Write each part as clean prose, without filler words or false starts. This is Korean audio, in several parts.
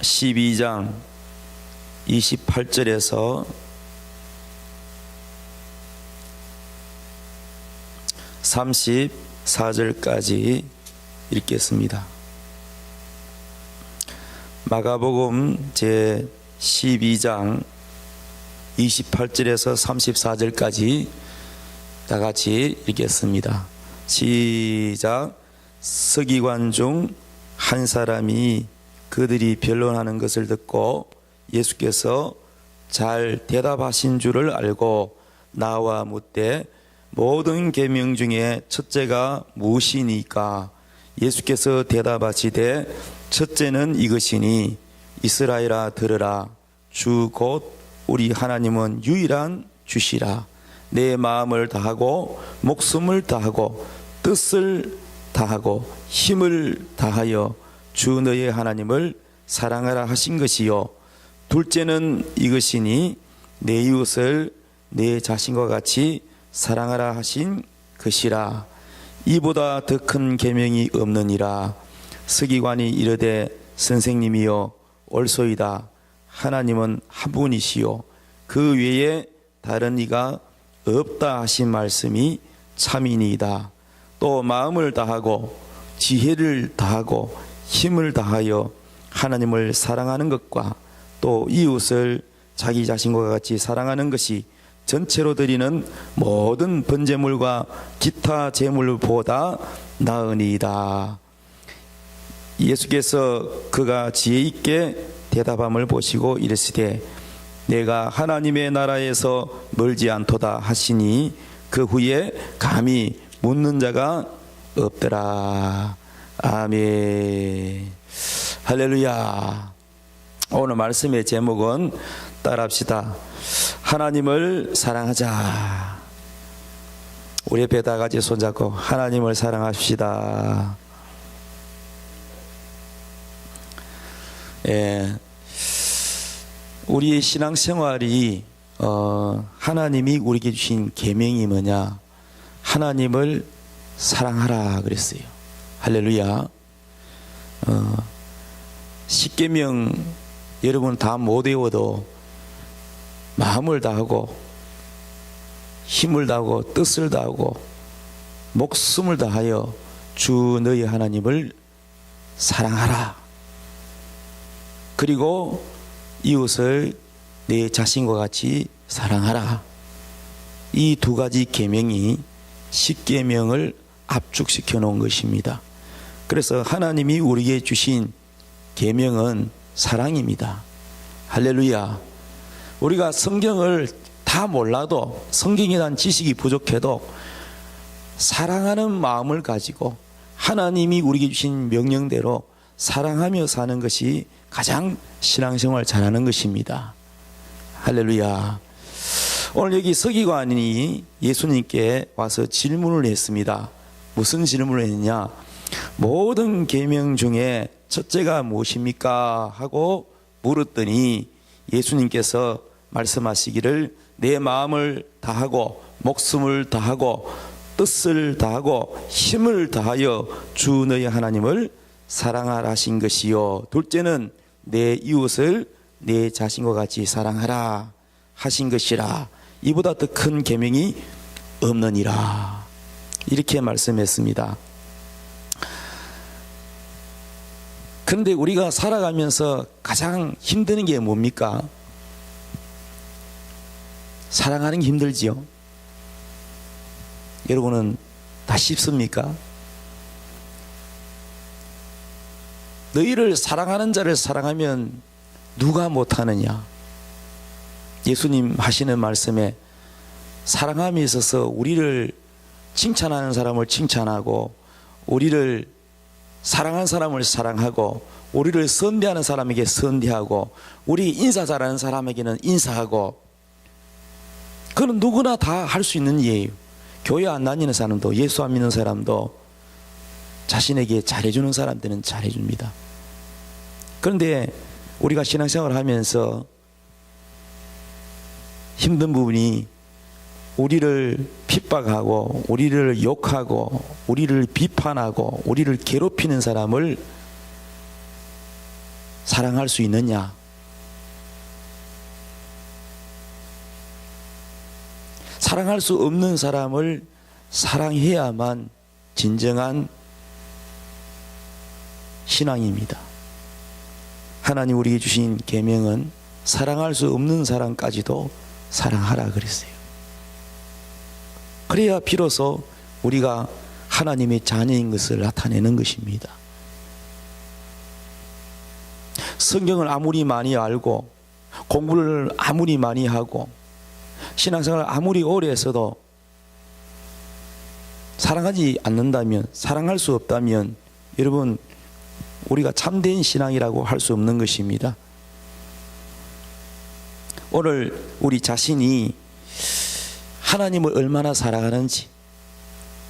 12장 28절에서 34절까지 읽겠습니다. 마가복음 제 12장 28절에서 34절까지 다 같이 읽겠습니다. 시작. 서기관 중 한 사람이 그들이 변론하는 것을 듣고 예수께서 잘 대답하신 줄을 알고 나와 묻되 모든 계명 중에 첫째가 무엇이니까? 예수께서 대답하시되 첫째는 이것이니 이스라엘아 들으라. 주 곧 우리 하나님은 유일한 주시라. 내 마음을 다하고 목숨을 다하고 뜻을 다하고 힘을 다하여 주 너의 하나님을 사랑하라 하신 것이요. 둘째는 이것이니 내 이웃을 내 자신과 같이 사랑하라 하신 것이라. 이보다 더 큰 계명이 없느니라. 서기관이 이르되 선생님이여 옳소이다. 하나님은 한 분이시요 그 외에 다른 이가 없다 하신 말씀이 참이니이다. 또 마음을 다하고 지혜를 다하고 힘을 다하여 하나님을 사랑하는 것과 또 이웃을 자기 자신과 같이 사랑하는 것이 전체로 드리는 모든 번제물과 기타 제물보다 나으니이다. 예수께서 그가 지혜 있게 대답함을 보시고 이르시되 내가 하나님의 나라에서 멀지 않도다 하시니 그 후에 감히 묻는 자가 없더라. 아멘. 할렐루야. 오늘 말씀의 제목은 따라합시다. 하나님을 사랑하자. 우리 옆에 다 같이 손잡고 하나님을 사랑합시다. 우리의 신앙생활이 하나님이 우리에게 주신 계명이 뭐냐? 하나님을 사랑하라 그랬어요. 할렐루야. 십계명 여러분 다 못 외워도 마음을 다하고 힘을 다하고 뜻을 다하고 목숨을 다하여 주 너희 하나님을 사랑하라. 그리고 이웃을 내 자신과 같이 사랑하라. 이 두 가지 계명이 십계명을 압축시켜 놓은 것입니다. 그래서 하나님이 우리에게 주신 계명은 사랑입니다. 할렐루야. 우리가 성경을 다 몰라도 성경에 대한 지식이 부족해도 사랑하는 마음을 가지고 하나님이 우리에게 주신 명령대로 사랑하며 사는 것이 가장 신앙생활 잘하는 것입니다. 할렐루야. 오늘 여기 서기관이 예수님께 와서 질문을 했습니다. 무슨 질문을 했느냐? 모든 계명 중에 첫째가 무엇입니까? 하고 물었더니 예수님께서 말씀하시기를 내 마음을 다하고 목숨을 다하고 뜻을 다하고 힘을 다하여 주 너의 하나님을 사랑하라 하신 것이요. 둘째는 내 이웃을 내 자신과 같이 사랑하라 하신 것이라. 이보다 더 큰 계명이 없느니라. 이렇게 말씀했습니다. 그런데 우리가 살아가면서 가장 힘드는 게 뭡니까? 사랑하는 게 힘들지요. 여러분은 다 쉽습니까? 너희를 사랑하는 자를 사랑하면 누가 못하느냐? 예수님 하시는 말씀에 사랑함에 있어서 우리를 칭찬하는 사람을 칭찬하고 우리를 사랑하는 사람을 사랑하고 우리를 선대하는 사람에게 선대하고 우리 인사 잘하는 사람에게는 인사하고, 그건 누구나 다 할 수 있는 일이에요. 교회 안 다니는 사람도 예수 안 믿는 사람도 자신에게 잘해주는 사람들은 잘해줍니다. 그런데 우리가 신앙생활을 하면서 힘든 부분이 우리를 핍박하고 우리를 욕하고 우리를 비판하고 우리를 괴롭히는 사람을 사랑할 수 있느냐? 사랑할 수 없는 사람을 사랑해야만 진정한 신앙입니다. 하나님 우리에게 주신 계명은 사랑할 수 없는 사람까지도 사랑하라 그랬어요. 그래야 비로소 우리가 하나님의 자녀인 것을 나타내는 것입니다. 성경을 아무리 많이 알고 공부를 아무리 많이 하고 신앙생활을 아무리 오래 했어도 사랑하지 않는다면, 사랑할 수 없다면 여러분 우리가 참된 신앙이라고 할 수 없는 것입니다. 오늘 우리 자신이 하나님을 얼마나 사랑하는지,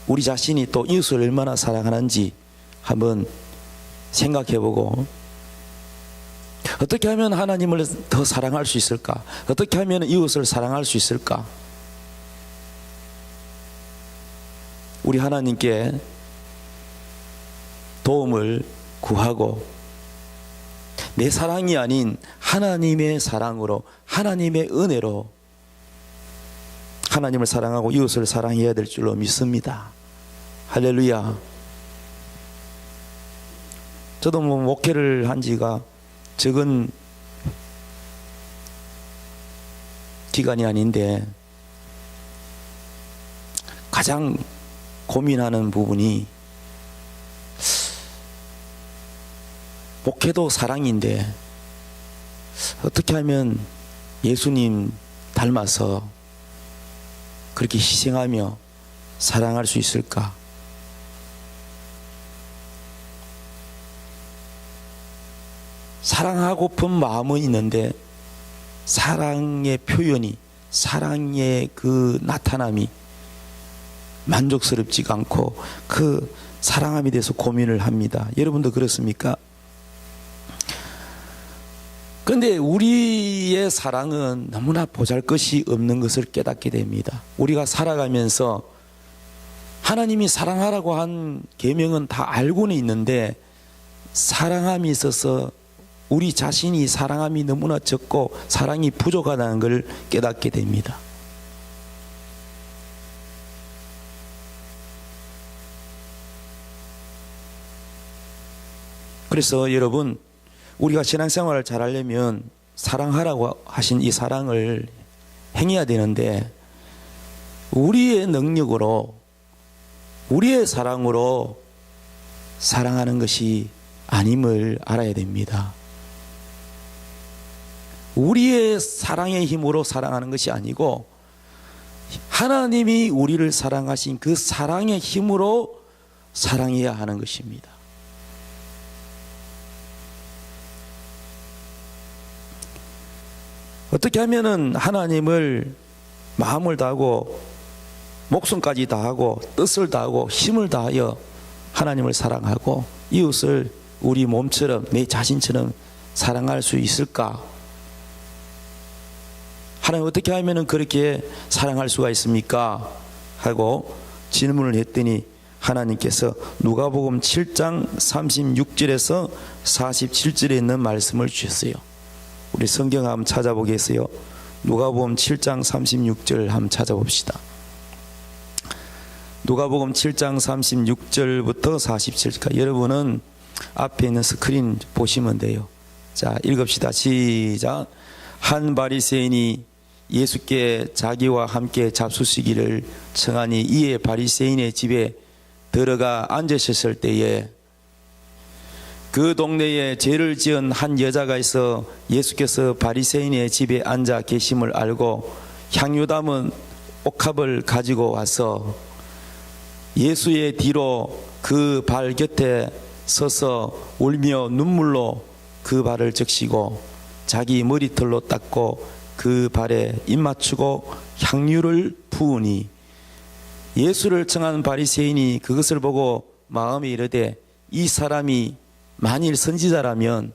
우리 자신이 또 이웃을 얼마나 사랑하는지 한번 생각해보고, 어떻게 하면 하나님을 더 사랑할 수 있을까? 어떻게 하면 이웃을 사랑할 수 있을까? 우리 하나님께 도움을 구하고 내 사랑이 아닌 하나님의 사랑으로, 하나님의 은혜로 하나님을 사랑하고 이웃을 사랑해야 될 줄로 믿습니다. 할렐루야. 저도 목회를 한 지가 적은 기간이 아닌데 가장 고민하는 부분이, 목회도 사랑인데 어떻게 하면 예수님 닮아서 그렇게 희생하며 사랑할 수 있을까? 사랑하고픈 마음은 있는데 사랑의 표현이, 사랑의 그 나타남이 만족스럽지가 않고 그 사랑함에 대해서 고민을 합니다. 여러분도 그렇습니까? 그런데 우리의 사랑은 너무나 보잘것이 없는 것을 깨닫게 됩니다. 우리가 살아가면서 하나님이 사랑하라고 한 계명은 다 알고는 있는데 사랑함이 있어서 우리 자신이 사랑함이 너무나 적고 사랑이 부족하다는 걸 깨닫게 됩니다. 그래서 여러분, 우리가 신앙생활을 잘하려면 사랑하라고 하신 이 사랑을 행해야 되는데 우리의 능력으로, 우리의 사랑으로 사랑하는 것이 아님을 알아야 됩니다. 우리의 사랑의 힘으로 사랑하는 것이 아니고 하나님이 우리를 사랑하신 그 사랑의 힘으로 사랑해야 하는 것입니다. 어떻게 하면은 하나님을 마음을 다하고 목숨까지 다하고 뜻을 다하고 힘을 다하여 하나님을 사랑하고 이웃을 우리 몸처럼, 내 자신처럼 사랑할 수 있을까? 하나님 어떻게 하면은 그렇게 사랑할 수가 있습니까? 하고 질문을 했더니 하나님께서 누가복음 7장 36절에서 47절에 있는 말씀을 주셨어요. 우리 성경 한번 찾아보겠어요. 누가복음 7장 36절 한번 찾아봅시다. 누가복음 7장 36절부터 47절까지. 여러분은 앞에 있는 스크린 보시면 돼요. 자, 읽읍시다. 시작. 한 바리새인이 예수께 자기와 함께 잡수시기를 청하니 이에 바리새인의 집에 들어가 앉으셨을 때에 그 동네에 죄를 지은 한 여자가 있어 예수께서 바리새인의 집에 앉아 계심을 알고 향유 담은 옥합을 가지고 와서 예수의 뒤로 그 발 곁에 서서 울며 눈물로 그 발을 적시고 자기 머리털로 닦고 그 발에 입 맞추고 향유를 부으니 예수를 청한 바리새인이 그것을 보고 마음에 이르되 이 사람이 만일 선지자라면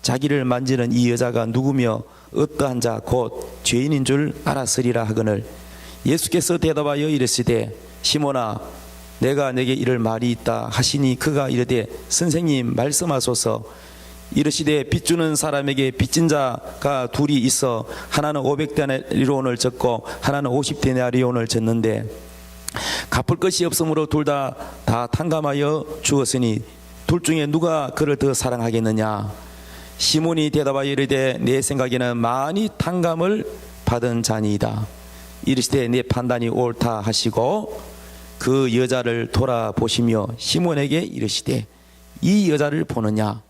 자기를 만지는 이 여자가 누구며 어떠한 자 곧 죄인인 줄 알았으리라 하거늘 예수께서 대답하여 이르시되 시몬아 내가 내게 이를 말이 있다 하시니 그가 이르되 선생님 말씀하소서 이르시되 빚주는 사람에게 빚진 자가 둘이 있어 하나는 500데나리온을 졌고 하나는 50데나리온을 졌는데 갚을 것이 없으므로 둘 다 탕감하여 주었으니 둘 중에 누가 그를 더 사랑하겠느냐. 시몬이 대답하여 이르되 내 생각에는 많이 탕감을 받은 자니이다. 이르시되 내 판단이 옳다 하시고 그 여자를 돌아보시며 시몬에게 이르시되 이 여자를 보느냐.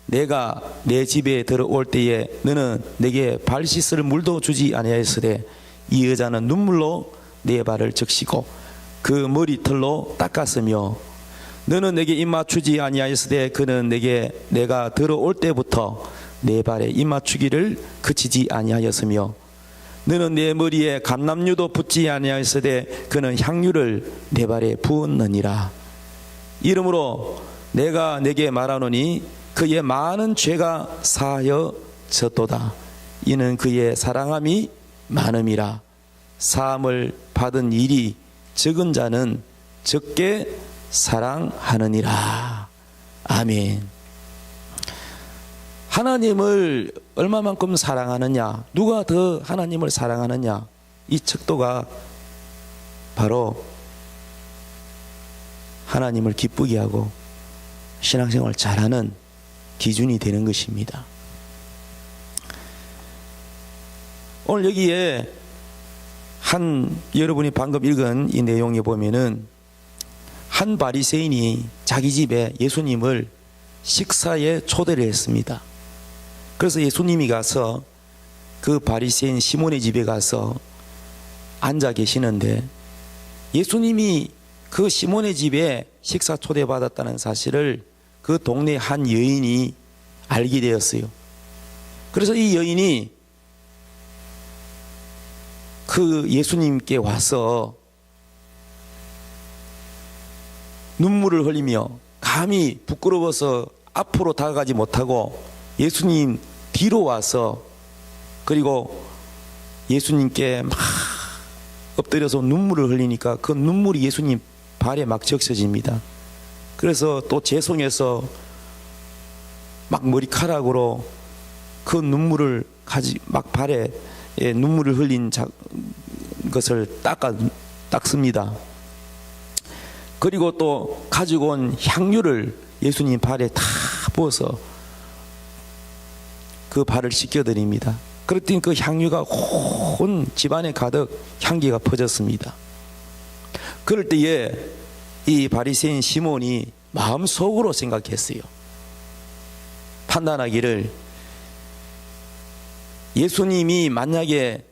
내가 내 집에 들어올 때에 너는 내게 발 씻을 물도 주지 아니하였으되 이 여자는 눈물로 내 발을 적시고 그 머리털로 닦았으며 너는 내게 입맞추지 아니하였으되 그는 내가 들어올 때부터 내 발에 입맞추기를 그치지 아니하였으며 너는 내 머리에 감람유도 붓지 아니하였으되 그는 향유를 내 발에 부었느니라. 이러므로 내가 내게 말하노니 그의 많은 죄가 사하여졌도다. 이는 그의 사랑함이 많음이라. 사함을 받은 일이 적은 자는 적게 사랑하느니라. 아멘. 하나님을 얼마만큼 사랑하느냐, 누가 더 하나님을 사랑하느냐, 이 척도가 바로 하나님을 기쁘게 하고 신앙생활 잘하는 기준이 되는 것입니다. 오늘 여기에 여러분이 방금 읽은 이 내용에 보면은 한 바리새인이 자기 집에 예수님을 식사에 초대를 했습니다. 그래서 예수님이 가서 그 바리새인 시몬의 집에 가서 앉아 계시는데 예수님이 그 시몬의 집에 식사 초대받았다는 사실을 그 동네 한 여인이 알게 되었어요. 그래서 이 여인이 그 예수님께 와서 눈물을 흘리며 감히 부끄러워서 앞으로 다가가지 못하고 예수님 뒤로 와서 그리고 예수님께 막 엎드려서 눈물을 흘리니까 그 눈물이 예수님 발에 막 적셔집니다. 그래서 또 죄송해서 막 머리카락으로 그 눈물을 막 발에 눈물을 흘린 것을 닦습니다. 그리고 또 가지고 온 향유를 예수님 발에 다 부어서 그 발을 씻겨드립니다. 그랬더니 그 향유가 온 집안에 가득 향기가 퍼졌습니다. 그럴 때에 이 바리새인 시몬이 마음속으로 생각했어요. 판단하기를 예수님이 만약에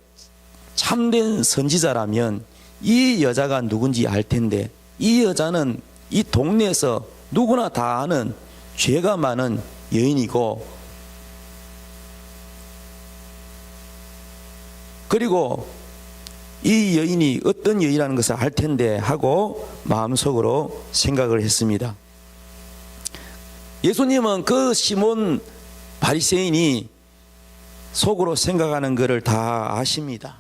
참된 선지자라면 이 여자가 누군지 알 텐데 이 여자는 이 동네에서 누구나 다 아는 죄가 많은 여인이고 그리고 이 여인이 어떤 여인이라는 것을 알 텐데 하고 마음속으로 생각을 했습니다. 예수님은 그 시몬 바리새인이 속으로 생각하는 것을 다 아십니다.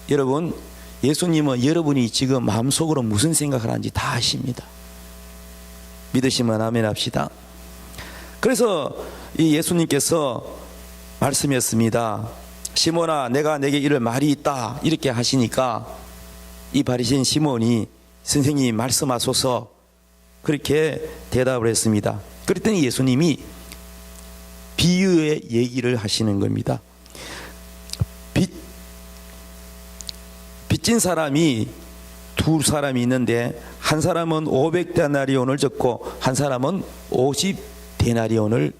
여러분, 예수님은 여러분이 지금 마음속으로 무슨 생각을 하는지 다 아십니다. 믿으시면 아멘 합시다. 그래서 이 예수님께서 말씀했습니다. 시몬아, 내가 내게 이를 말이 있다. 이렇게 하시니까 이 바리새인 시몬이 선생님 말씀하소서 그렇게 대답을 했습니다. 그랬더니 예수님이 비유의 얘기를 하시는 겁니다. 빚진 사람이 두 사람이 있는데 한 사람은 500데나리온을 졌고 한 사람은 50데나리온을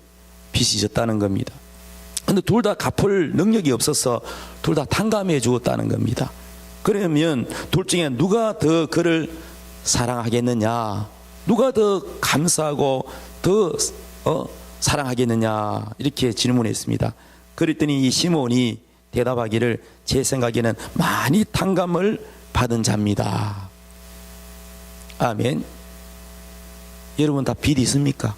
빚이 졌다는 겁니다. 근데 둘 다 갚을 능력이 없어서 둘 다 탕감해 주었다는 겁니다. 그러면 둘 중에 누가 더 그를 사랑하겠느냐, 누가 더 감사하고 더 사랑하겠느냐 이렇게 질문했습니다. 그랬더니 이 시몬이 대답하기를 제 생각에는 많이 탕감을 받은 자입니다. 아멘. 여러분 다 빚 있습니까?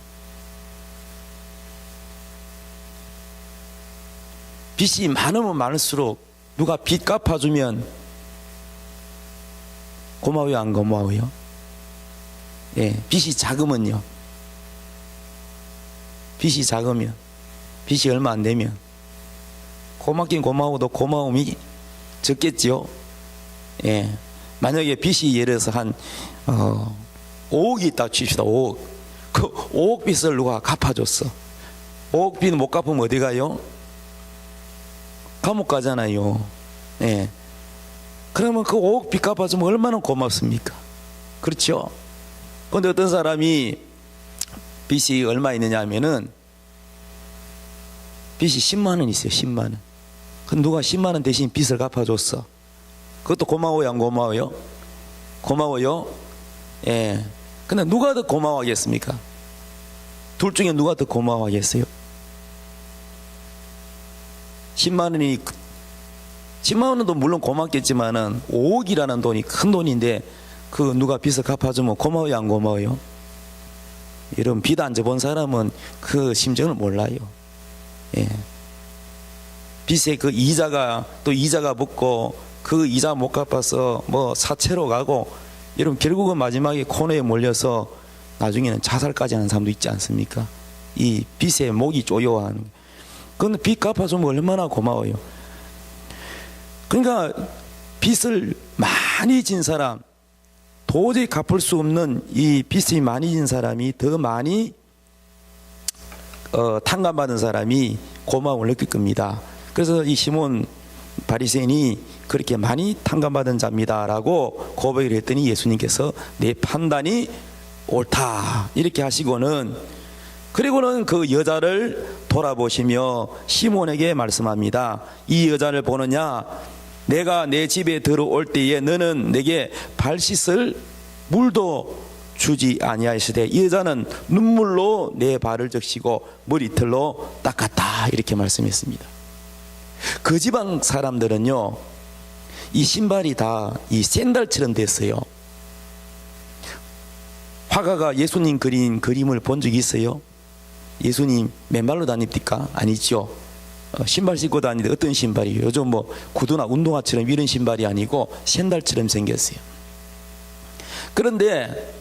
빚이 많으면 많을수록 누가 빚 갚아주면 고마워요, 안 고마워요? 예, 빚이 작으면요. 빚이 작으면, 빚이 얼마 안 되면 고맙긴 고마워도 고마움이 적겠지요. 예. 만약에 빚이 예를 들어서 한 5억이 있다 칩시다. 5억. 그 5억 빚을 누가 갚아줬어. 5억 빚 못 갚으면 어디 가요? 감옥 가잖아요. 예. 그러면 그 5억 빚 갚아주면 얼마나 고맙습니까? 그렇죠? 그런데 어떤 사람이 빚이 얼마 있느냐 하면은 빚이 10만 원 있어요. 10만 원. 그 누가 10만 원 대신 빚을 갚아줬어. 그것도 고마워요, 안 고마워요? 고마워요. 예. 근데 누가 더 고마워하겠습니까? 둘 중에 누가 더 고마워하겠어요? 10만 원도 물론 고맙겠지만은 5억이라는 돈이 큰 돈인데 그 누가 빚을 갚아주면 고마워요, 안 고마워요? 이런 빚 안 져본 사람은 그 심정을 몰라요. 예. 빚에 그 이자가 또 이자가 붙고 그 이자 못 갚아서 뭐 사채로 가고 여러분 결국은 마지막에 코너에 몰려서 나중에는 자살까지 하는 사람도 있지 않습니까? 이 빚에 목이 쪼여하는. 그건 빚 갚아주면 얼마나 고마워요. 그러니까 빚을 많이 진 사람, 도저히 갚을 수 없는 이 빚이 많이 진 사람이 더 많이 탕감받은 사람이 고마움을 느낄 겁니다. 그래서 이 시몬 바리새인이 그렇게 많이 탕감받은 자입니다라고 고백을 했더니 예수님께서 내 판단이 옳다 이렇게 하시고는 그리고는 그 여자를 돌아보시며 시몬에게 말씀합니다. 이 여자를 보느냐? 내가 내 집에 들어올 때에 너는 내게 발 씻을 물도 주지 아니하시되 이 여자는 눈물로 내 발을 적시고 머리털로 닦았다 이렇게 말씀했습니다. 그 지방 사람들은요 이 신발이 다 이 샌들처럼 됐어요. 화가가 예수님 그린 그림을 본 적이 있어요? 예수님 맨발로 다닙니까? 아니죠. 신발 신고 다니는데 어떤 신발이에요? 요즘 뭐 구두나 운동화처럼 이런 신발이 아니고 샌들처럼 생겼어요. 그런데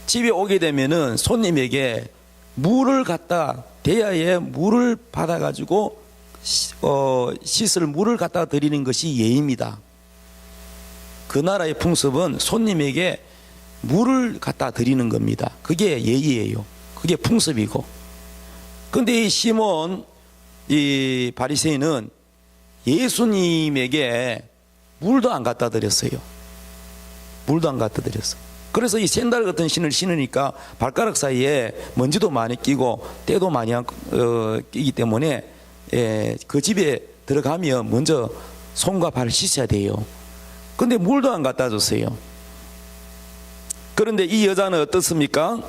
집에 오게 되면은 손님에게 물을 갖다 대야에 물을 받아가지고 씻을 물을 갖다 드리는 것이 예입니다. 그 나라의 풍습은 손님에게 물을 갖다 드리는 겁니다. 그게 예의예요. 그게 풍습이고. 그런데 이 시몬 이 바리새인은 예수님에게 물도 안 갖다 드렸어요. 물도 안 갖다 드렸어. 그래서 이 샌들 같은 신을 신으니까 발가락 사이에 먼지도 많이 끼고 때도 많이 끼기 때문에 그 집에 들어가면 먼저 손과 발을 씻어야 돼요. 근데 물도 안 갖다 줬어요. 그런데 이 여자는 어떻습니까?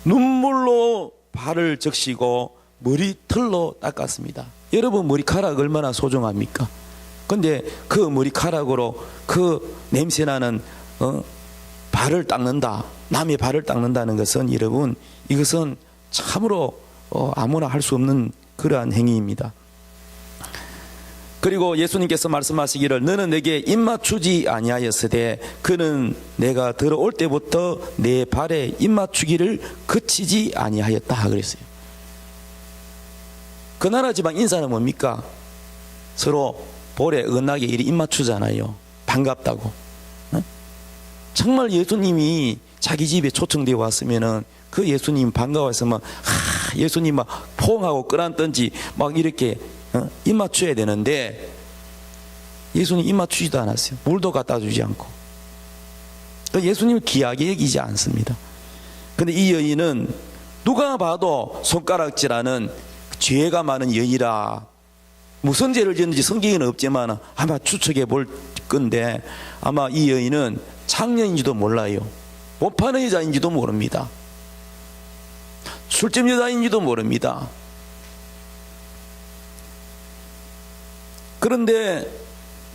눈물로 발을 적시고 머리털로 닦았습니다. 여러분 머리카락 얼마나 소중합니까? 근데 그 머리카락으로 그 냄새나는 발을 닦는다, 남의 발을 닦는다는 것은 여러분 이것은 참으로 아무나 할 수 없는 그러한 행위입니다. 그리고 예수님께서 말씀하시기를 너는 내게 입맞추지 아니하였으되 그는 내가 들어올 때부터 내 발에 입맞추기를 그치지 아니하였다 그랬어요. 그 나라 지방 인사는 뭡니까? 서로 볼에 은하게 이리 입맞추잖아요. 반갑다고. 정말 예수님이 자기 집에 초청되어 왔으면은 그 예수님 반가워서 막 예수님 막 포옹하고 끌어안던지 막 이렇게 입 맞춰야 되는데 예수님 입 맞추지도 않았어요. 물도 갖다 주지 않고. 예수님을 귀하게 여기지 않습니다. 그런데 이 여인은 누가 봐도 손가락질하는 죄가 많은 여인이라 무슨 죄를 지었는지 성경에는 없지만 아마 추측해 볼 건데 아마 이 여인은 창녀인지도 몰라요. 못 파는 여자인지도 모릅니다. 술집 여자인지도 모릅니다. 그런데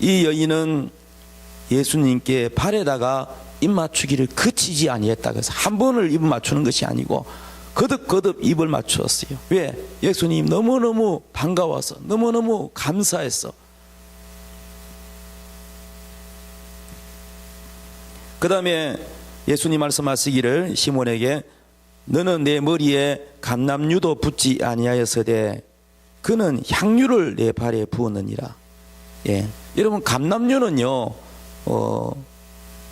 이 여인은 예수님께 발에다가 입 맞추기를 그치지 아니했다. 그래서 한 번을 입 맞추는 것이 아니고 거듭거듭 입을 맞추었어요. 왜? 예수님 너무너무 반가워서 너무너무 감사했어. 그 다음에 예수님 말씀하시기를 시몬에게 너는 내 머리에 감람유도 붓지 아니하였으되 그는 향유를 내 발에 부었느니라. 예. 여러분, 감람유는요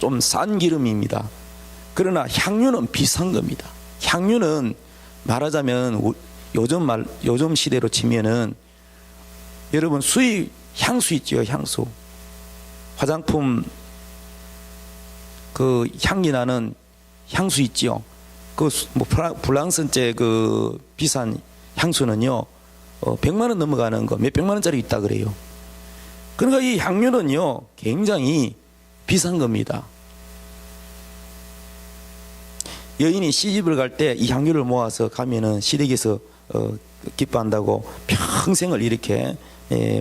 좀 싼 기름입니다. 그러나 향유는 비싼 겁니다. 향유는 말하자면 요즘 시대로 치면은 여러분 수입 향수 있죠. 향수, 화장품 그 향기 나는 향수 있지요. 그 뭐 프랑스제 그 비싼 향수는요 100만 원 넘어가는 거, 몇백만 원짜리 있다 그래요. 그러니까 이 향유는요 굉장히 비싼 겁니다. 여인이 시집을 갈 때 이 향유를 모아서 가면은 시댁에서 기뻐한다고 평생을 이렇게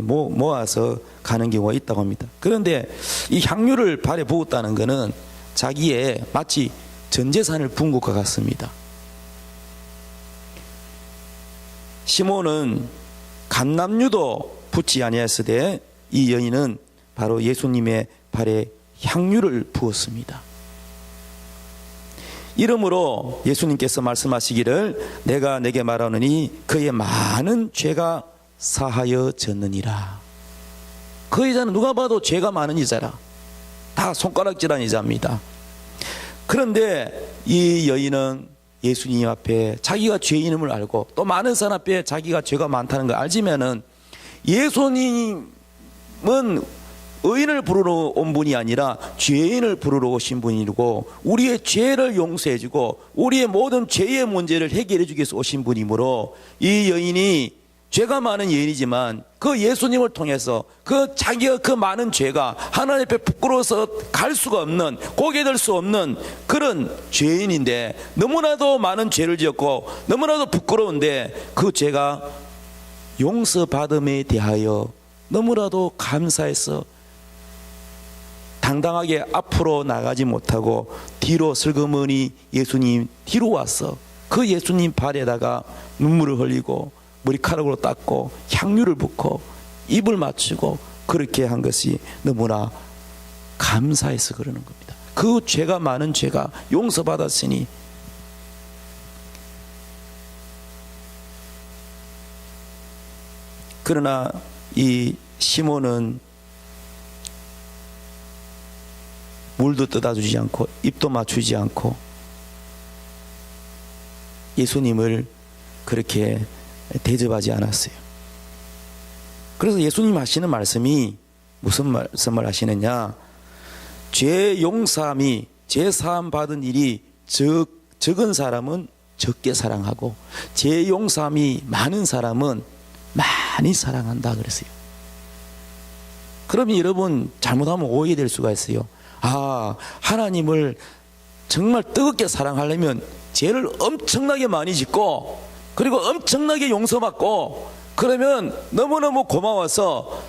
모아서 가는 경우가 있다고 합니다. 그런데 이 향유를 발에 부었다는 것은 자기의 마치 전 재산을 부은 것과 같습니다. 시몬은 감람유도 붓지 아니하였으되 이 여인은 바로 예수님의 발에 향유를 부었습니다. 이러므로 예수님께서 말씀하시기를 내가 내게 말하노니 그의 많은 죄가 사하여졌느니라. 그 여자는 누가 봐도 죄가 많은 여자라. 다 손가락질한 여자입니다. 그런데 이 여인은 예수님 앞에 자기가 죄인임을 알고 또 많은 사람 앞에 자기가 죄가 많다는 걸 알지면은 예수님은 의인을 부르러 온 분이 아니라 죄인을 부르러 오신 분이고 우리의 죄를 용서해주고 우리의 모든 죄의 문제를 해결해주기 위해서 오신 분이므로 이 여인이 죄가 많은 여인이지만 그 예수님을 통해서 그 자기가 그 많은 죄가 하나님 앞에 부끄러워서 갈 수가 없는, 고개 들 수 없는 그런 죄인인데 너무나도 많은 죄를 지었고 너무나도 부끄러운데 그 죄가 용서받음에 대하여 너무나도 감사해서 당당하게 앞으로 나가지 못하고 뒤로 슬그머니 예수님 뒤로 와서 그 예수님 발에다가 눈물을 흘리고 머리카락으로 닦고 향유를 붓고 입을 맞추고 그렇게 한 것이 너무나 감사해서 그러는 겁니다. 그 죄가 많은 죄가 용서받았으니 그러나 이 시몬은 물도 떠다주지 않고 입도 맞추지 않고 예수님을 그렇게 대접하지 않았어요. 그래서 예수님 하시는 말씀이 무슨 말씀을 하시느냐, 죄 용서함이, 죄 사함 받은 일이 적은 사람은 적게 사랑하고 죄 용서함이 많은 사람은 많이 사랑한다 그랬어요. 그러면 여러분 잘못하면 오해될 수가 있어요. 아, 하나님을 정말 뜨겁게 사랑하려면 죄를 엄청나게 많이 짓고 그리고 엄청나게 용서받고 그러면 너무너무 고마워서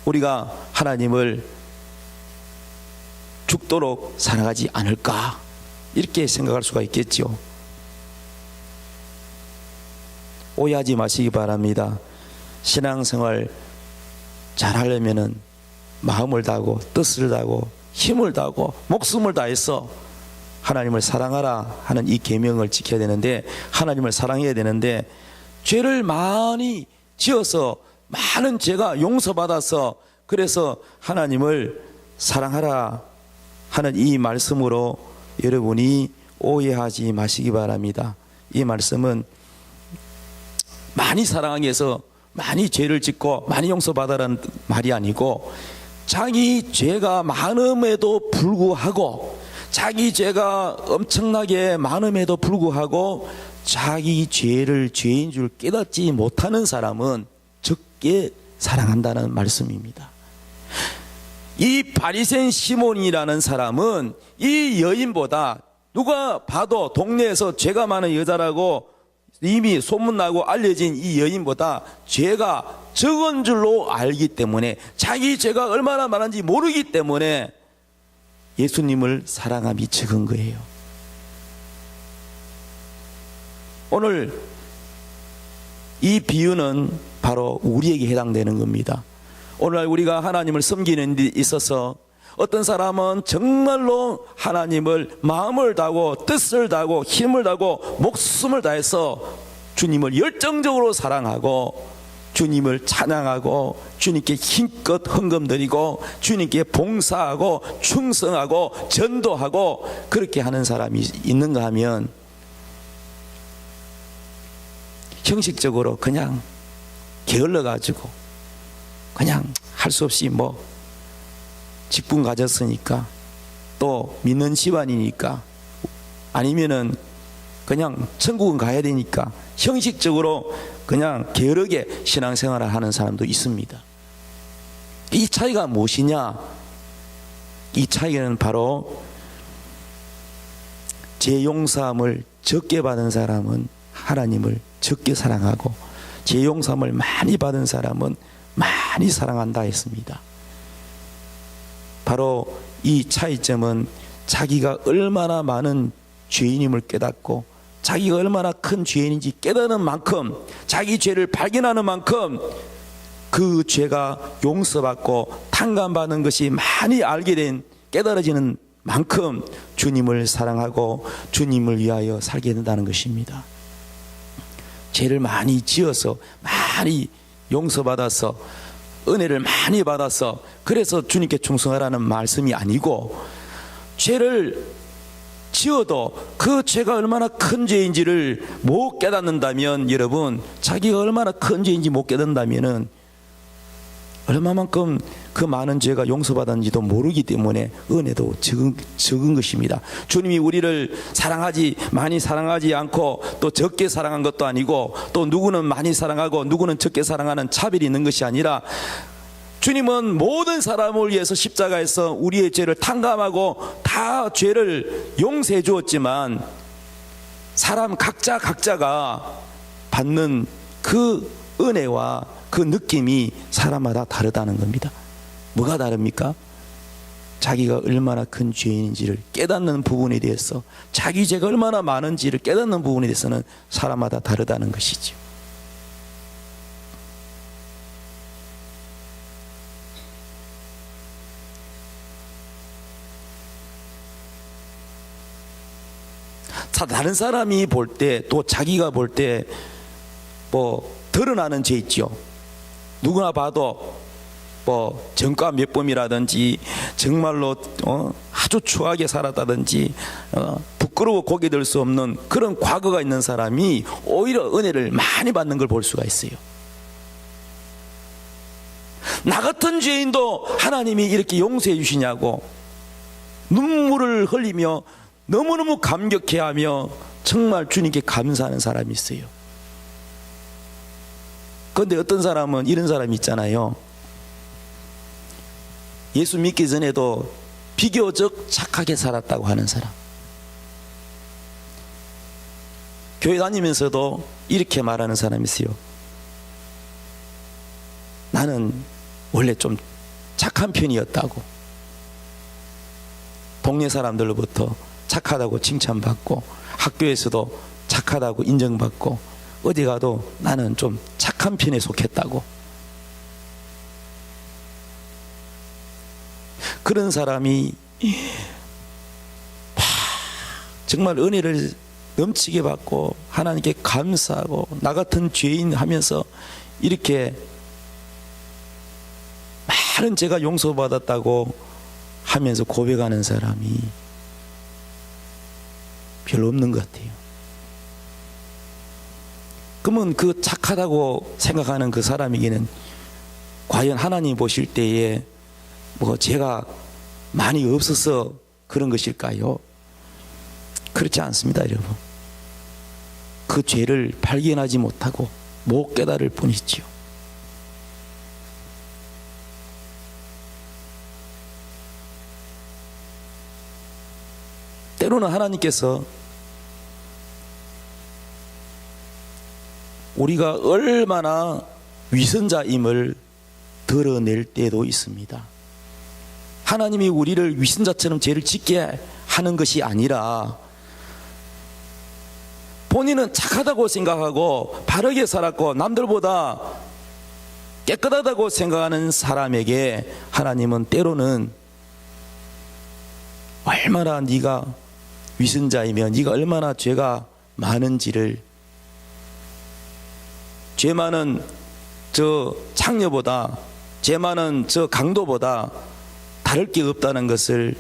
우리가 하나님을 죽도록 사랑하지 않을까, 이렇게 생각할 수가 있겠죠. 오해하지 마시기 바랍니다. 신앙생활 잘하려면은 마음을 다하고 뜻을 다하고 힘을 다하고 목숨을 다해서 하나님을 사랑하라 하는 이 계명을 지켜야 되는데, 하나님을 사랑해야 되는데 죄를 많이 지어서 많은 죄가 용서받아서 그래서 하나님을 사랑하라 하는 이 말씀으로 여러분이 오해하지 마시기 바랍니다. 이 말씀은 많이 사랑하기 위해서 많이 죄를 짓고 많이 용서받아라는 말이 아니고, 자기 죄가 많음에도 불구하고, 자기 죄가 엄청나게 많음에도 불구하고 자기 죄를 죄인 줄 깨닫지 못하는 사람은 적게 사랑한다는 말씀입니다. 이 바리새인 시몬이라는 사람은 이 여인보다, 누가 봐도 동네에서 죄가 많은 여자라고 이미 소문나고 알려진 이 여인보다 죄가 적은 줄로 알기 때문에, 자기 죄가 얼마나 많은지 모르기 때문에 예수님을 사랑함이 적은 거예요. 오늘 이 비유는 바로 우리에게 해당되는 겁니다. 오늘 우리가 하나님을 섬기는 데 있어서 어떤 사람은 정말로 하나님을 마음을 다하고 뜻을 다하고 힘을 다하고 목숨을 다해서 주님을 열정적으로 사랑하고 주님을 찬양하고 주님께 힘껏 헌금드리고 주님께 봉사하고 충성하고 전도하고 그렇게 하는 사람이 있는가 하면 형식적으로 그냥 게을러 가지고 그냥 할 수 없이 뭐 직분 가졌으니까 또 믿는 집안이니까 아니면은 그냥 천국은 가야 되니까 형식적으로 그냥 게으르게 신앙생활을 하는 사람도 있습니다. 이 차이가 무엇이냐? 이 차이는 바로 죄 용서함을 적게 받은 사람은 하나님을 적게 사랑하고 죄 용서함을 많이 받은 사람은 많이 사랑한다 했습니다. 바로 이 차이점은 자기가 얼마나 많은 죄인임을 깨닫고 자기가 얼마나 큰 죄인인지 깨닫는 만큼 자기 죄를 발견하는 만큼 그 죄가 용서받고 탕감받는 것이 많이 알게 된 깨달아지는 만큼 주님을 사랑하고 주님을 위하여 살게 된다는 것입니다. 죄를 많이 지어서 많이 용서받아서 은혜를 많이 받아서 그래서 주님께 충성하라는 말씀이 아니고 죄를 지어도 그 죄가 얼마나 큰 죄인지를 못 깨닫는다면 여러분 자기가 얼마나 큰 죄인지 못 깨닫는다면 얼마만큼 그 많은 죄가 용서받았는지도 모르기 때문에 은혜도 적은 것입니다. 주님이 우리를 많이 사랑하지 않고 또 적게 사랑한 것도 아니고 또 누구는 많이 사랑하고 누구는 적게 사랑하는 차별이 있는 것이 아니라 주님은 모든 사람을 위해서 십자가에서 우리의 죄를 탕감하고 다 죄를 용서해 주었지만 사람 각자가 받는 그 은혜와 그 느낌이 사람마다 다르다는 겁니다. 뭐가 다릅니까? 자기가 얼마나 큰 죄인인지를 깨닫는 부분에 대해서 자기 죄가 얼마나 많은지를 깨닫는 부분에 대해서는 사람마다 다르다는 것이죠. 다른 사람이 볼 때 또 자기가 볼 때 뭐 드러나는 죄 있죠. 누구나 봐도 뭐 전과 몇 범이라든지 정말로 아주 추하게 살았다든지 부끄러워 고개 들 수 없는 그런 과거가 있는 사람이 오히려 은혜를 많이 받는 걸 볼 수가 있어요. 나 같은 죄인도 하나님이 이렇게 용서해 주시냐고 눈물을 흘리며 너무너무 감격해하며 정말 주님께 감사하는 사람이 있어요. 그런데 어떤 사람은 이런 사람이 있잖아요. 예수 믿기 전에도 비교적 착하게 살았다고 하는 사람. 교회 다니면서도 이렇게 말하는 사람이 있어요. 나는 원래 좀 착한 편이었다고. 동네 사람들로부터 착하다고 칭찬받고 학교에서도 착하다고 인정받고 어디 가도 나는 좀 착한 편에 속했다고. 그런 사람이 정말 은혜를 넘치게 받고 하나님께 감사하고 나 같은 죄인 하면서 이렇게 많은 죄가 용서받았다고 하면서 고백하는 사람이 별로 없는 것 같아요. 그러면 그 착하다고 생각하는 그 사람에게는 과연 하나님 보실 때에 뭐 죄가 많이 없어서 그런 것일까요? 그렇지 않습니다, 여러분. 그 죄를 발견하지 못하고 못 깨달을 뿐이지요. 때로는 하나님께서 우리가 얼마나 위선자임을 드러낼 때도 있습니다. 하나님이 우리를 위선자처럼 죄를 짓게 하는 것이 아니라 본인은 착하다고 생각하고 바르게 살았고 남들보다 깨끗하다고 생각하는 사람에게 하나님은 때로는 얼마나 네가 위선자이며 네가 얼마나 죄가 많은지를, 죄 많은 저 창녀보다, 죄 많은 저 강도보다 다를 게 없다는 것을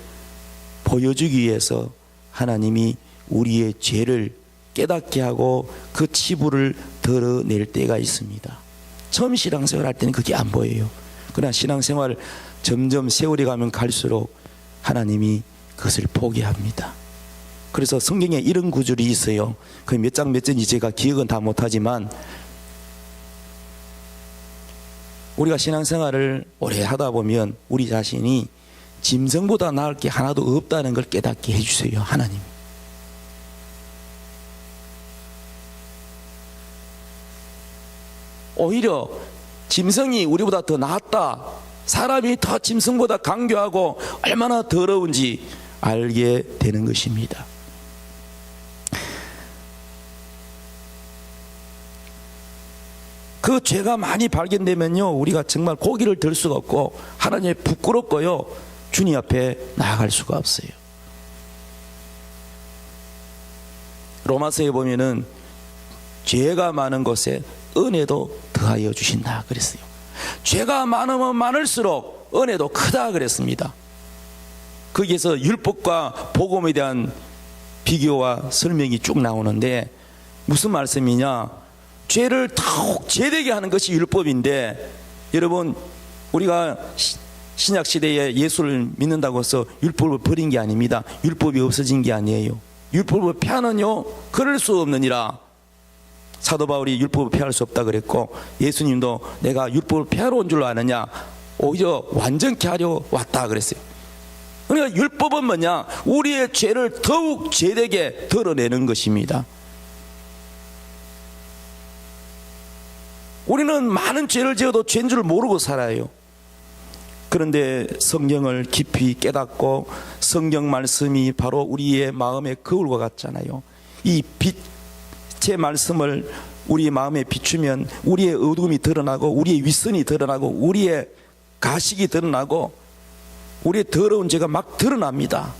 보여주기 위해서 하나님이 우리의 죄를 깨닫게 하고 그 치부를 덜어낼 때가 있습니다. 처음 신앙생활 할 때는 그게 안 보여요. 그러나 신앙생활 점점 세월이 가면 갈수록 하나님이 그것을 보게 합니다. 그래서 성경에 이런 구절이 있어요. 그 몇 장 몇 절인지 제가 기억은 다 못하지만, 우리가 신앙생활을 오래 하다 보면 우리 자신이 짐승보다 나을 게 하나도 없다는 걸 깨닫게 해주세요, 하나님. 오히려 짐승이 우리보다 더 낫다, 사람이 더 짐승보다 강교하고 얼마나 더러운지 알게 되는 것입니다. 그 죄가 많이 발견되면요, 우리가 정말 고기를 들 수가 없고 하나님의 부끄럽고요, 주님 앞에 나아갈 수가 없어요. 로마서에 보면은 죄가 많은 곳에 은혜도 더하여 주신다 그랬어요. 죄가 많으면 많을수록 은혜도 크다 그랬습니다. 거기에서 율법과 복음에 대한 비교와 설명이 쭉 나오는데, 무슨 말씀이냐, 죄를 더욱 죄되게 하는 것이 율법인데, 여러분, 우리가 신약 시대에 예수를 믿는다고 해서 율법을 버린 게 아닙니다. 율법이 없어진 게 아니에요. 율법을 폐하느뇨 그럴 수 없느니라. 사도 바울이 율법을 폐할 수 없다 그랬고, 예수님도 내가 율법을 폐하러 온 줄 아느냐, 오히려 완전케 하려 왔다 그랬어요. 그러니까 율법은 뭐냐, 우리의 죄를 더욱 죄되게 드러내는 것입니다. 우리는 많은 죄를 지어도 죄인 줄 모르고 살아요. 그런데 성경을 깊이 깨닫고 성경 말씀이 바로 우리의 마음의 거울과 같잖아요. 이 빛의 말씀을 우리의 마음에 비추면 우리의 어둠이 드러나고 우리의 윗선이 드러나고 우리의 가식이 드러나고 우리의 더러운 죄가 막 드러납니다.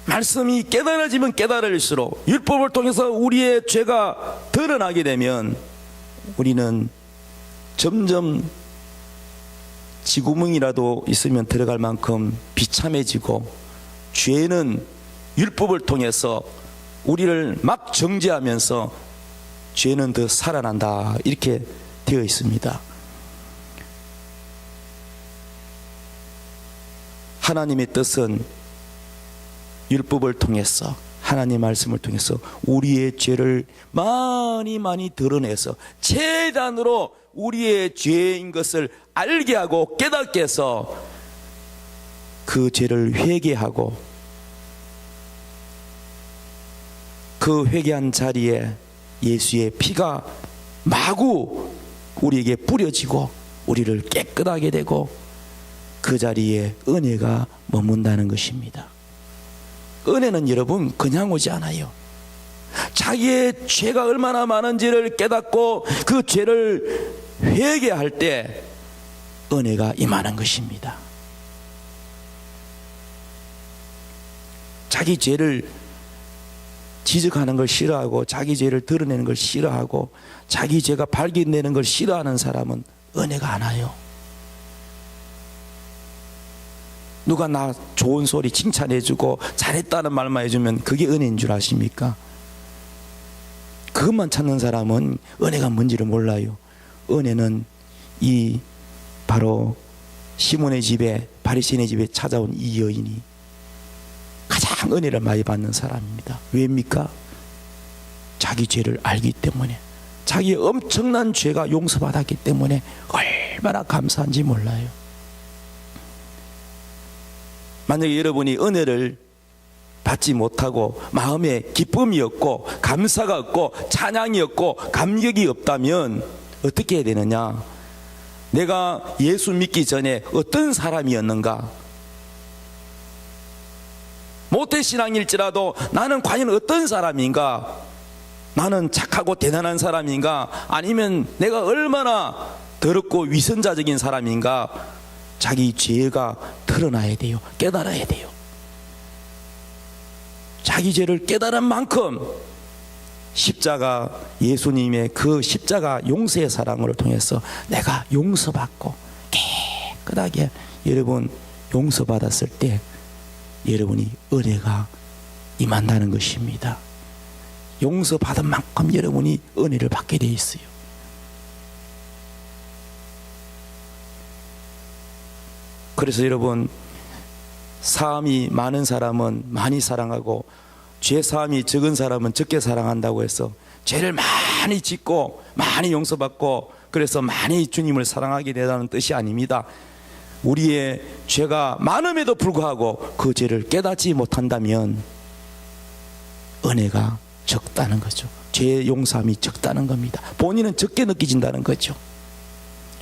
말씀이 깨달아지면 깨달을수록, 율법을 통해서 우리의 죄가 드러나게 되면 우리는 점점 지구멍이라도 있으면 들어갈 만큼 비참해지고, 죄는 율법을 통해서 우리를 막 정죄하면서 죄는 더 살아난다, 이렇게 되어 있습니다. 하나님의 뜻은 율법을 통해서, 하나님의 말씀을 통해서 우리의 죄를 많이 드러내서 최단으로 우리의 죄인 것을 알게 하고 깨닫게 해서 그 죄를 회개하고, 그 회개한 자리에 예수의 피가 마구 우리에게 뿌려지고 우리를 깨끗하게 되고 그 자리에 은혜가 머문다는 것입니다. 은혜는 여러분 그냥 오지 않아요. 자기의 죄가 얼마나 많은지를 깨닫고 그 죄를 회개할 때 은혜가 임하는 것입니다. 자기 죄를 지적하는 걸 싫어하고 자기 죄를 드러내는 걸 싫어하고 자기 죄가 발견되는 걸 싫어하는 사람은 은혜가 안 와요. 누가 나 좋은 소리 칭찬해주고 잘했다는 말만 해주면 그게 은혜인 줄 아십니까? 그것만 찾는 사람은 은혜가 뭔지를 몰라요. 은혜는 이 바로 시몬의 집에, 바리새인의 집에 찾아온 이 여인이 가장 은혜를 많이 받는 사람입니다. 왜입니까? 자기 죄를 알기 때문에, 자기의 엄청난 죄가 용서받았기 때문에 얼마나 감사한지 몰라요. 만약에 여러분이 은혜를 받지 못하고 마음에 기쁨이 없고 감사가 없고 찬양이 없고 감격이 없다면 어떻게 해야 되느냐? 내가 예수 믿기 전에 어떤 사람이었는가? 모태신앙일지라도 나는 과연 어떤 사람인가? 나는 착하고 대단한 사람인가? 아니면 내가 얼마나 더럽고 위선자적인 사람인가? 자기 죄가 드러나야 돼요. 깨달아야 돼요. 자기 죄를 깨달은 만큼 십자가, 예수님의 그 십자가 용서의 사랑을 통해서 내가 용서받고 깨끗하게 여러분 용서받았을 때 여러분이 은혜가 임한다는 것입니다. 용서받은 만큼 여러분이 은혜를 받게 돼 있어요. 그래서 여러분, 사함이 많은 사람은 많이 사랑하고 죄 사함이 적은 사람은 적게 사랑한다고 해서 죄를 많이 짓고 많이 용서받고 그래서 많이 주님을 사랑하게 되다는 뜻이 아닙니다. 우리의 죄가 많음에도 불구하고 그 죄를 깨닫지 못한다면 은혜가 적다는 거죠. 죄 용서함이 적다는 겁니다. 본인은 적게 느껴진다는 거죠.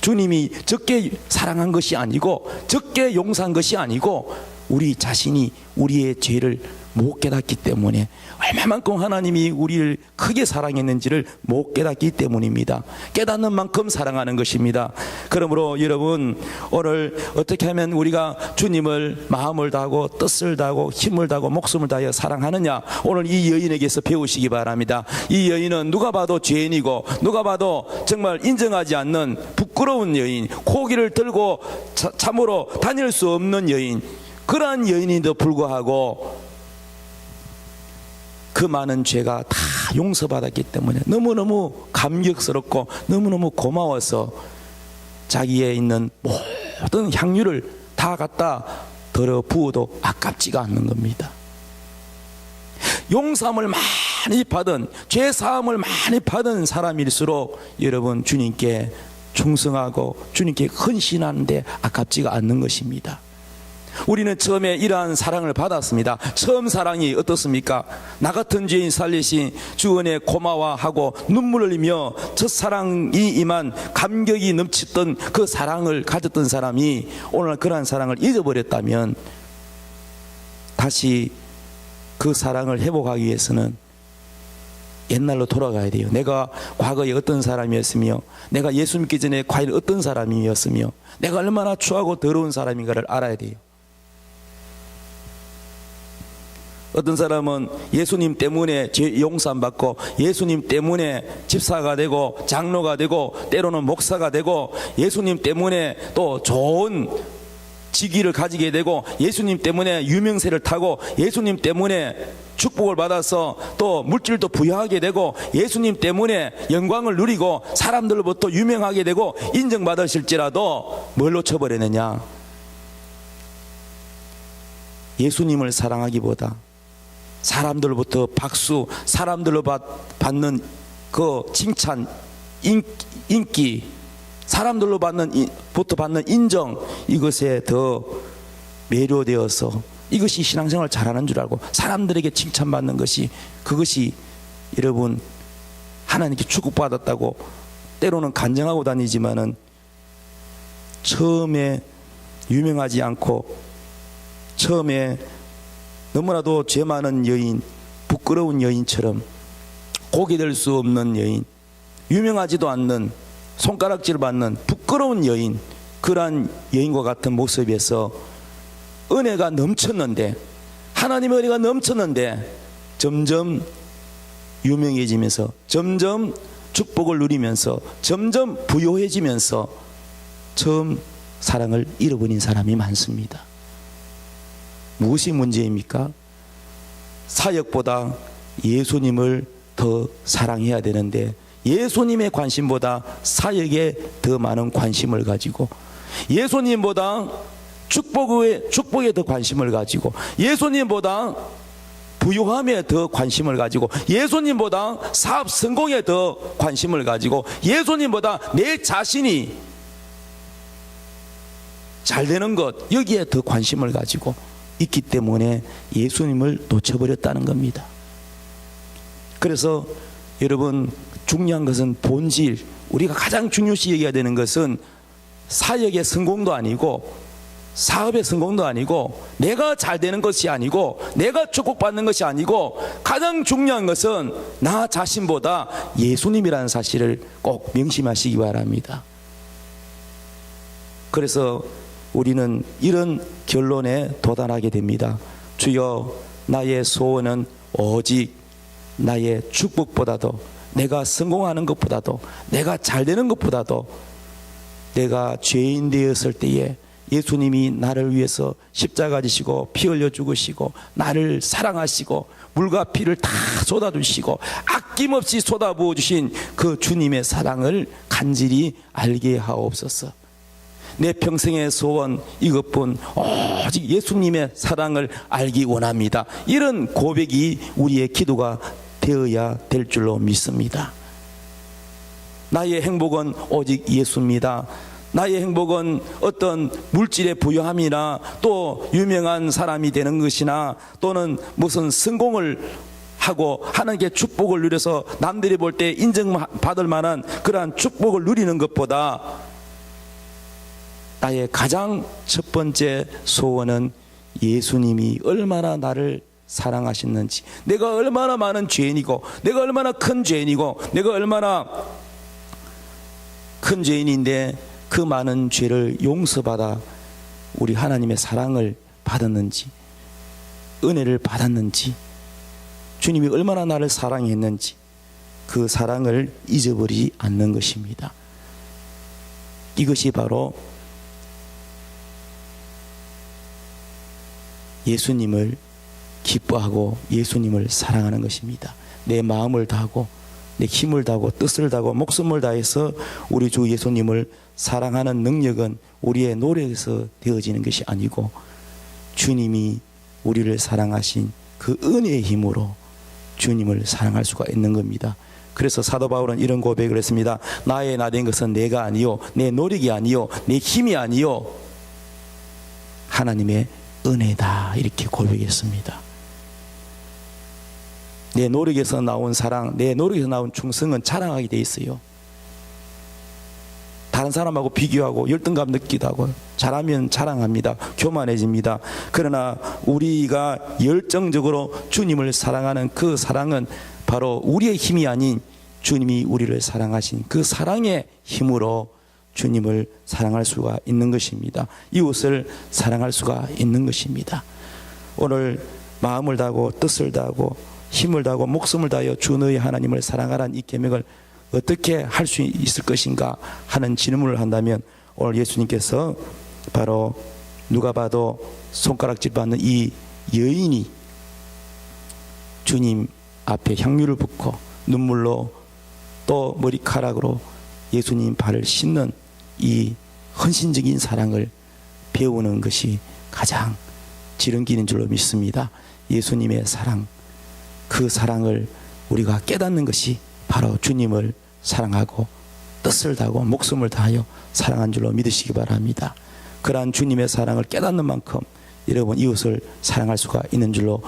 주님이 적게 사랑한 것이 아니고 적게 용서한 것이 아니고 우리 자신이 우리의 죄를 못 깨닫기 때문에, 얼마만큼 하나님이 우리를 크게 사랑했는지를 못 깨닫기 때문입니다. 깨닫는 만큼 사랑하는 것입니다. 그러므로 여러분, 오늘 어떻게 하면 우리가 주님을 마음을 다하고 뜻을 다하고 힘을 다하고 목숨을 다하여 사랑하느냐, 오늘 이 여인에게서 배우시기 바랍니다. 이 여인은 누가 봐도 죄인이고 누가 봐도 정말 인정하지 않는 부끄러운 여인, 고기를 들고 참으로 다닐 수 없는 여인, 그러한 여인인데도 불구하고 그 많은 죄가 다 용서받았기 때문에 너무너무 감격스럽고 너무너무 고마워서 자기에 있는 모든 향유를 다 갖다 덜어 부어도 아깝지가 않는 겁니다. 용서함을 많이 받은, 죄사함을 많이 받은 사람일수록 여러분 주님께 충성하고 주님께 헌신하는데 아깝지가 않는 것입니다. 우리는 처음에 이러한 사랑을 받았습니다. 처음 사랑이 어떻습니까? 나 같은 죄인 살리신 주 은혜 고마워하고 눈물을 흘리며 첫사랑이 임한 감격이 넘치던 그 사랑을 가졌던 사람이 오늘 그러한 사랑을 잊어버렸다면 다시 그 사랑을 회복하기 위해서는 옛날로 돌아가야 돼요. 내가 과거에 어떤 사람이었으며 내가 예수 믿기 전에 과연 어떤 사람이었으며 내가 얼마나 추하고 더러운 사람인가를 알아야 돼요. 어떤 사람은 예수님 때문에 죄 용서안 받고 예수님 때문에 집사가 되고 장로가 되고 때로는 목사가 되고 예수님 때문에 또 좋은 직위를 가지게 되고 예수님 때문에 유명세를 타고 예수님 때문에 축복을 받아서 또 물질도 부여하게 되고 예수님 때문에 영광을 누리고 사람들로부터 유명하게 되고 인정받으실지라도 뭘 놓쳐버리느냐? 예수님을 사랑하기보다 사람들로부터 박수, 사람들로 받는 그 칭찬, 인기, 사람들로 받는 인정, 이것에 더 매료되어서 이것이 신앙생활 잘하는 줄 알고 사람들에게 칭찬받는 것이, 그것이 여러분 하나님께 축복받았다고 때로는 간증하고 다니지만은 처음에 유명하지 않고 처음에 너무나도 죄 많은 여인, 부끄러운 여인처럼 고개 들 수 없는 여인, 유명하지도 않는 손가락질 받는 부끄러운 여인, 그러한 여인과 같은 모습에서 은혜가 넘쳤는데, 하나님의 은혜가 넘쳤는데 점점 유명해지면서 점점 축복을 누리면서 점점 부요해지면서 처음 사랑을 잃어버린 사람이 많습니다. 무엇이 문제입니까? 사역보다 예수님을 더 사랑해야 되는데 예수님의 관심보다 사역에 더 많은 관심을 가지고 예수님보다 축복에 더 관심을 가지고 예수님보다 부유함에 더 관심을 가지고 예수님보다 사업 성공에 더 관심을 가지고 예수님보다 내 자신이 잘 되는 것, 여기에 더 관심을 가지고 있기 때문에 예수님을 놓쳐버렸다는 겁니다. 그래서 여러분, 중요한 것은 본질, 우리가 가장 중요시 여겨야 되는 것은 사역의 성공도 아니고 사업의 성공도 아니고 내가 잘 되는 것이 아니고 내가 축복받는 것이 아니고 가장 중요한 것은 나 자신보다 예수님이라는 사실을 꼭 명심하시기 바랍니다. 그래서 우리는 이런 결론에 도달하게 됩니다. 주여, 나의 소원은 오직 나의 축복보다도, 내가 성공하는 것보다도, 내가 잘 되는 것보다도, 내가 죄인 되었을 때에 예수님이 나를 위해서 십자가 지시고 피 흘려 죽으시고 나를 사랑하시고 물과 피를 다 쏟아주시고 아낌없이 쏟아부어 주신 그 주님의 사랑을 간절히 알게 하옵소서. 내 평생의 소원 이것뿐, 오직 예수님의 사랑을 알기 원합니다. 이런 고백이 우리의 기도가 되어야 될 줄로 믿습니다. 나의 행복은 오직 예수입니다. 나의 행복은 어떤 물질의 부유함이나 또 유명한 사람이 되는 것이나 또는 무슨 성공을 하고 하나님께 축복을 누려서 남들이 볼 때 인정받을 만한 그러한 축복을 누리는 것보다 나의 가장 첫 번째 소원은 예수님이 얼마나 나를 사랑하셨는지, 내가 얼마나 많은 죄인이고, 내가 얼마나 큰 죄인이고, 내가 얼마나 큰 죄인인데 그 많은 죄를 용서받아 우리 하나님의 사랑을 받았는지, 은혜를 받았는지, 주님이 얼마나 나를 사랑했는지 그 사랑을 잊어버리지 않는 것입니다. 이것이 바로 예수님을 기뻐하고 예수님을 사랑하는 것입니다. 내 마음을 다하고 내 힘을 다하고 뜻을 다하고 목숨을 다해서 우리 주 예수님을 사랑하는 능력은 우리의 노력에서 되어지는 것이 아니고 주님이 우리를 사랑하신 그 은혜의 힘으로 주님을 사랑할 수가 있는 겁니다. 그래서 사도 바울은 이런 고백을 했습니다. 나의 나된 것은 내가 아니요, 내 노력이 아니요, 내 힘이 아니요, 하나님의 은혜다, 이렇게 고백했습니다. 내 노력에서 나온 사랑, 내 노력에서 나온 충성은 자랑하게 돼 있어요. 다른 사람하고 비교하고 열등감 느끼기도 하고, 잘하면 자랑합니다. 교만해집니다. 그러나 우리가 열정적으로 주님을 사랑하는 그 사랑은 바로 우리의 힘이 아닌 주님이 우리를 사랑하신 그 사랑의 힘으로 주님을 사랑할 수가 있는 것입니다. 이웃을 사랑할 수가 있는 것입니다. 오늘 마음을 다하고 뜻을 다하고 힘을 다하고 목숨을 다하여 주 너희 하나님을 사랑하라는 이 계명을 어떻게 할 수 있을 것인가 하는 질문을 한다면, 오늘 예수님께서 바로 누가 봐도 손가락질 받는 이 여인이 주님 앞에 향유를 붓고 눈물로 또 머리카락으로 예수님 발을 씻는 이 헌신적인 사랑을 배우는 것이 가장 지름길인 줄로 믿습니다. 예수님의 사랑, 그 사랑을 우리가 깨닫는 것이 바로 주님을 사랑하고 뜻을 다하고 목숨을 다하여 사랑한 줄로 믿으시기 바랍니다. 그러한 주님의 사랑을 깨닫는 만큼 여러분 이웃을 사랑할 수가 있는 줄로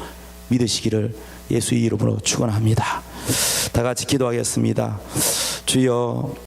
믿으시기를 예수의 이름으로 축원합니다. 다 같이 기도하겠습니다. 주여,